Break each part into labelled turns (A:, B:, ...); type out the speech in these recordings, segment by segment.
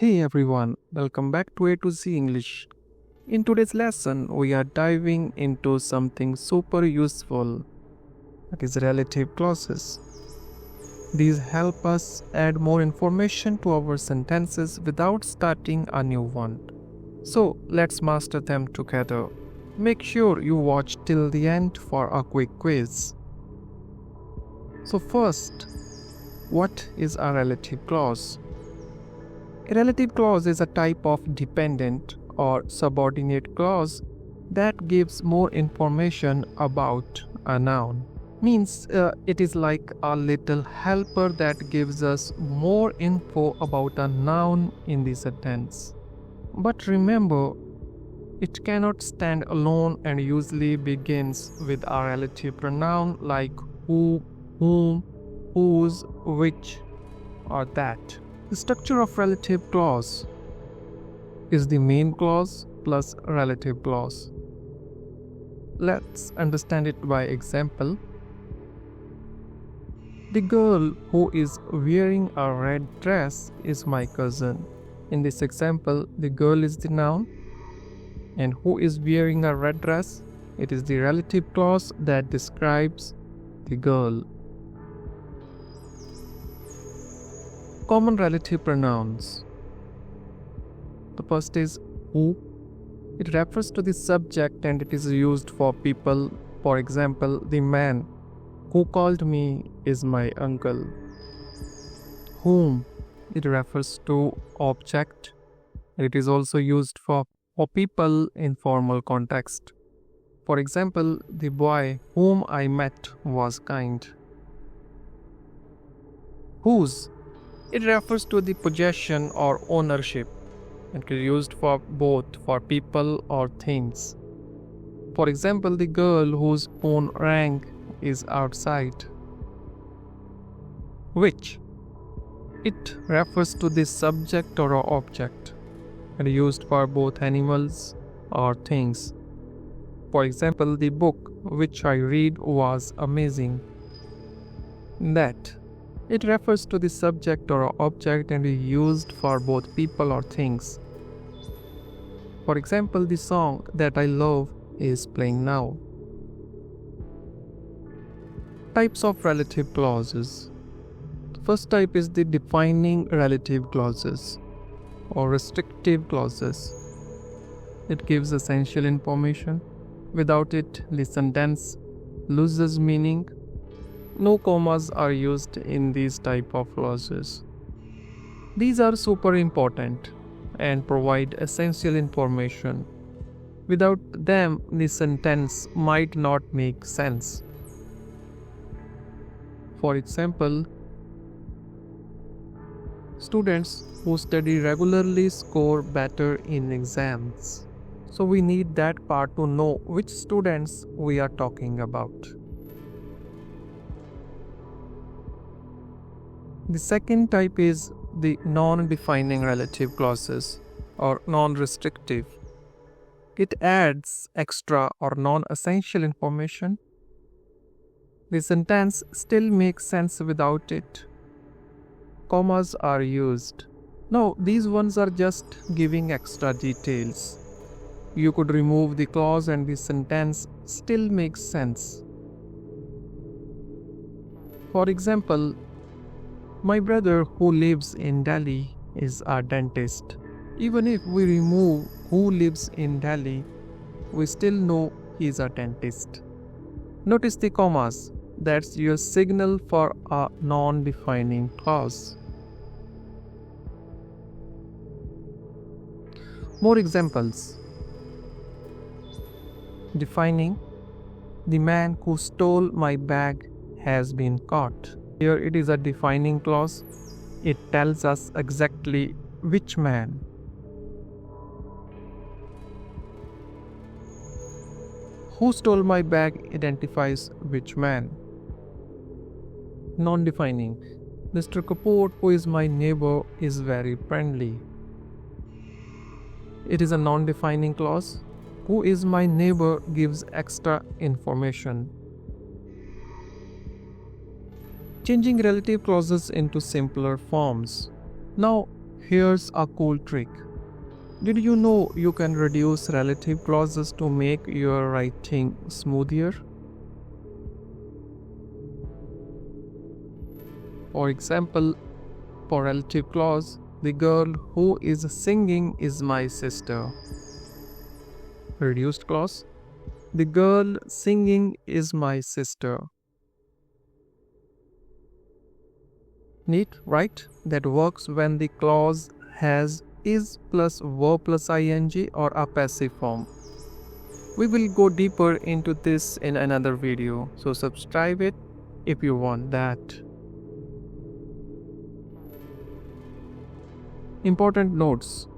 A: Hey everyone, welcome back to Atozee English. In today's lesson, we are diving into something super useful, that is relative clauses. These help us add more information to our sentences without starting a new one. So let's master them together. Make sure you watch till the end for a quick quiz. So first, what is a relative clause? A relative clause is a type of dependent or subordinate clause that gives more information about a noun. Means it is like a little helper that gives us more info about a noun in the sentence. But remember, it cannot stand alone and usually begins with a relative pronoun like who, whom, whose, which, or that. The structure of relative clause is the main clause plus relative clause. Let's understand it by example. The girl who is wearing a red dress is my cousin. In this example, the girl is the noun, and who is wearing a red dress? It is the relative clause that describes the girl. Common relative pronouns. The first is who. It refers to the subject and it is used for people. For example, the man who called me is my uncle. Whom. It refers to object. It is also used for people in formal context. For example, the boy whom I met was kind. Whose. It refers to the possession or ownership. It is used for both for people or things. For example, the girl whose phone rang is outside. Which. It refers to the subject or object. It is used for both animals or things. For example, the book which I read was amazing. That. It refers to the subject or object and is used for both people or things. For example, the song that I love is playing now. Types of relative clauses. The first type is the defining relative clauses or restrictive clauses. It gives essential information. Without it, the sentence loses meaning. No commas are used in these type of clauses. These are super important and provide essential information. Without them, the sentence might not make sense. For example, students who study regularly score better in exams. So we need that part to know which students we are talking about. The second type is the non-defining relative clauses or non-restrictive. It adds extra or non-essential information. The sentence still makes sense without it. Commas are used. Now, these ones are just giving extra details. You could remove the clause and the sentence still makes sense. For example, my brother who lives in Delhi is a dentist. Even if we remove who lives in Delhi, we still know he is a dentist. Notice the commas. That's your signal for a non-defining clause. More examples. Defining. The man who stole my bag has been caught. Here it is a defining clause. It tells us exactly which man. Who stole my bag identifies which man. Non-defining. Mr. Kapoor, who is my neighbor, is very friendly. It is a non-defining clause. Who is my neighbor gives extra information. Changing relative clauses into simpler forms. Now, Here's a cool trick. Did you know you can reduce relative clauses to make your writing smoother? For example, for relative clause, the girl who is singing is my sister. Reduced clause, the girl singing is my sister. Neat, right? That works when the clause has is plus verb plus ing or a passive form. We will go deeper into this in another video, so subscribe it if you want that. Important notes.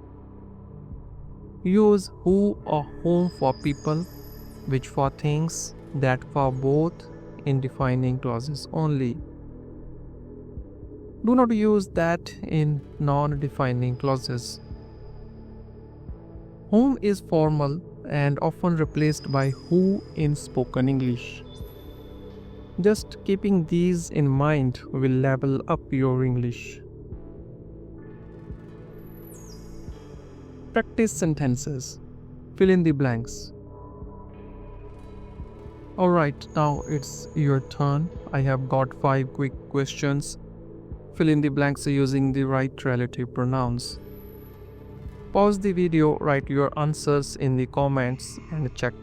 A: Use who or whom for people, which for things, that for both in defining clauses only. Do not use that in non-defining clauses. Whom is formal and often replaced by who in spoken English. Just keeping these in mind will level up your English. Practice sentences. Fill in the blanks. Alright, now it's your turn. I have got 5 quick questions. Fill in the blanks using the right relative pronouns. Pause the video, write your answers in the comments and check.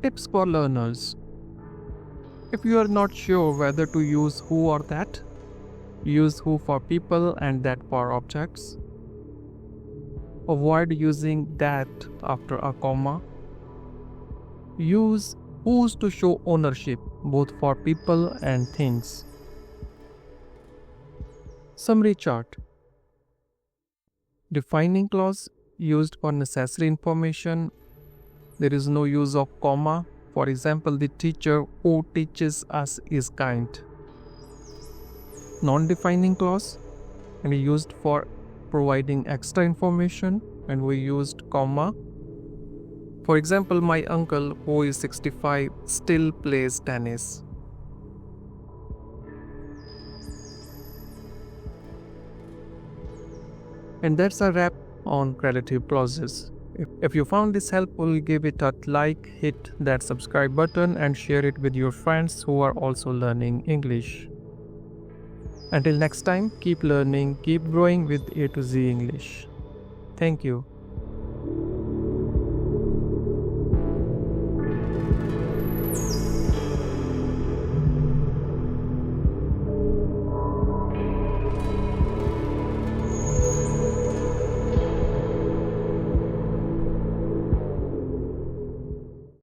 A: Tips for learners. If you are not sure whether to use who or that, use who for people and that for objects. Avoid using that after a comma. Use whose to show ownership both for people and things. Summary chart. Defining clause used for necessary information. There is no use of comma. For example, the teacher who teaches us is kind. Non-defining clause and used for providing extra information, and we used comma. For example, my uncle who is 65 still plays tennis. And that's a wrap on relative clauses. If you found this helpful, give it a like, hit that subscribe button and share it with your friends who are also learning English. Until next time, keep learning, keep growing with A to Z English. Thank you.